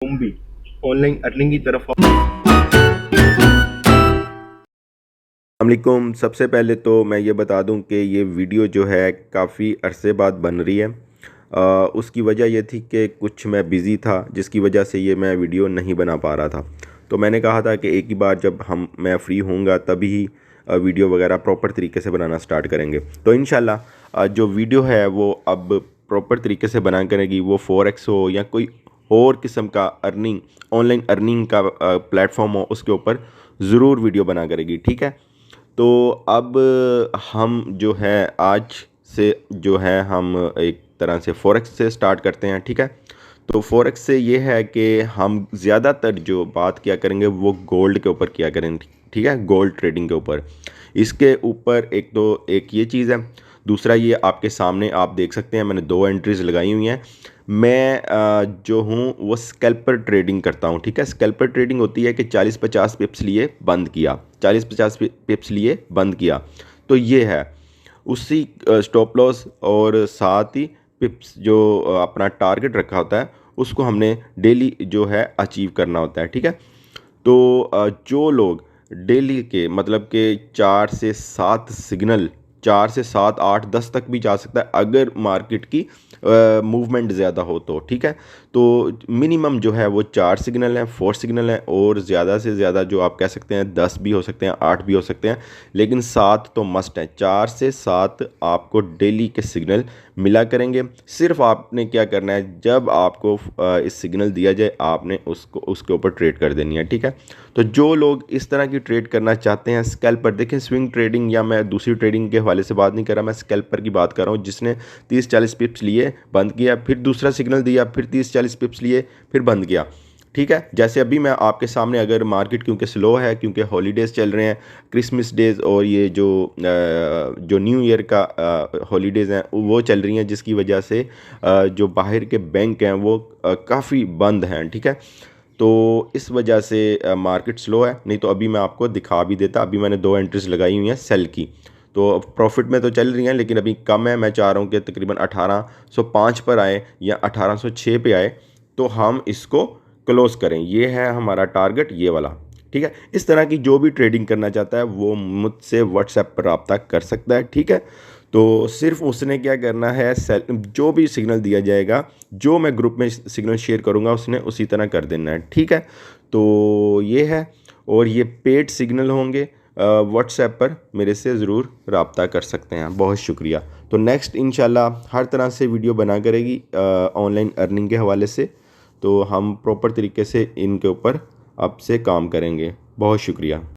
तुम भी online earning की तरफ अस्सलामुअलैकुम। सबसे पहले तो मैं ये बता दूं कि ये वीडियो जो है काफ़ी अरसे बाद बन रही है। उसकी वजह ये थी कि कुछ मैं बिज़ी था, जिसकी वजह से ये मैं वीडियो नहीं बना पा रहा था। तो मैंने कहा था कि एक ही बार जब मैं फ्री होऊंगा तभी ही वीडियो वगैरह प्रॉपर तरीके से बनाना स्टार्ट करेंगे। तो इंशाल्लाह जो वीडियो है वो अब प्रॉपर तरीके से बना करेगी, वो फॉरेक्स हो या कोई और किस्म का अर्निंग, ऑनलाइन अर्निंग का प्लेटफॉर्म हो, उसके ऊपर ज़रूर वीडियो बना करेगी। ठीक है। तो अब हम जो है आज से जो है हम एक तरह से फॉरेक्स से स्टार्ट करते हैं। ठीक है। तो फॉरेक्स से ये है कि हम ज़्यादातर जो बात किया करेंगे वो गोल्ड के ऊपर किया करेंगे। ठीक है, गोल्ड ट्रेडिंग के ऊपर। इसके ऊपर एक ये चीज़ है। दूसरा, ये आपके सामने आप देख सकते हैं, मैंने 2 एंट्रीज लगाई हुई हैं। मैं जो हूँ वो स्कैल्पर ट्रेडिंग करता हूँ। ठीक है। स्कैल्पर ट्रेडिंग होती है कि 40-50 पिप्स लिए बंद किया, 40-50 पिप्स लिए बंद किया। तो ये है उसी स्टॉप लॉस और साथ ही पिप्स जो अपना टारगेट रखा होता है उसको हमने डेली जो है अचीव करना होता है। ठीक है। तो जो लोग डेली के मतलब के 4 से 7 8 10 तक भी जा सकता है अगर मार्केट की मूवमेंट ज़्यादा हो तो। ठीक है। तो मिनिमम जो है वो 4 सिग्नल हैं, 4 सिग्नल हैं, और ज़्यादा से ज़्यादा जो आप कह सकते हैं 10 भी हो सकते हैं, 8 भी हो सकते हैं, लेकिन 7 तो मस्ट है। 4 से 7 आपको डेली के सिग्नल मिला करेंगे। सिर्फ आपने क्या करना है, जब आपको इस सिग्नल दिया जाए आपने उसको उसके ऊपर ट्रेड कर देनी है। ठीक है। तो जो लोग इस तरह की ट्रेड करना चाहते हैं स्कैल्पर, देखें स्विंग ट्रेडिंग या मैं दूसरी ट्रेडिंग के हवाले से बात नहीं कर रहा, मैं स्कैल्पर की बात कर रहा हूँ, जिसने 30-40 पिप्स लिए बंद किया, फिर दूसरा सिग्नल दिया, फिर 30-40 पिप्स लिए, फिर बंद किया। ठीक है। जैसे अभी मैं आपके सामने, अगर मार्केट क्योंकि स्लो है, क्योंकि हॉलीडेज़ चल रहे हैं, क्रिसमस डेज़ और ये जो न्यू ईयर का हॉलीडेज़ हैं वो चल रही हैं, जिसकी वजह से जो बाहर के बैंक हैं वो काफ़ी बंद हैं। ठीक है। तो इस वजह से मार्केट स्लो है, नहीं तो अभी मैं आपको दिखा भी देता। अभी मैंने 2 एंट्रीज लगाई हुई हैं सेल की, तो प्रॉफिट में तो चल रही हैं, लेकिन अभी कम है। मैं चाह रहा हूँ कि तकरीबन 1805 पर आए या 1806 पे आए तो हम इसको क्लोज करें। ये है हमारा टारगेट, ये वाला। ठीक है। इस तरह की जो भी ट्रेडिंग करना चाहता है वो मुझसे व्हाट्सएप पर रब्ता कर सकता है। ठीक है। तो सिर्फ उसने क्या करना है, जो भी सिग्नल दिया जाएगा, जो मैं ग्रुप में सिग्नल शेयर करूंगा उसने उसी तरह कर देना है। ठीक है। तो ये है, और ये पेड सिग्नल होंगे। व्हाट्सएप पर मेरे से ज़रूर रब्ता कर सकते हैं। बहुत शुक्रिया। तो नेक्स्ट इंशाल्लाह हर तरह से वीडियो बना करेगी ऑनलाइन अर्निंग के हवाले से। तो हम प्रॉपर तरीके से इनके ऊपर अब से काम करेंगे। बहुत शुक्रिया।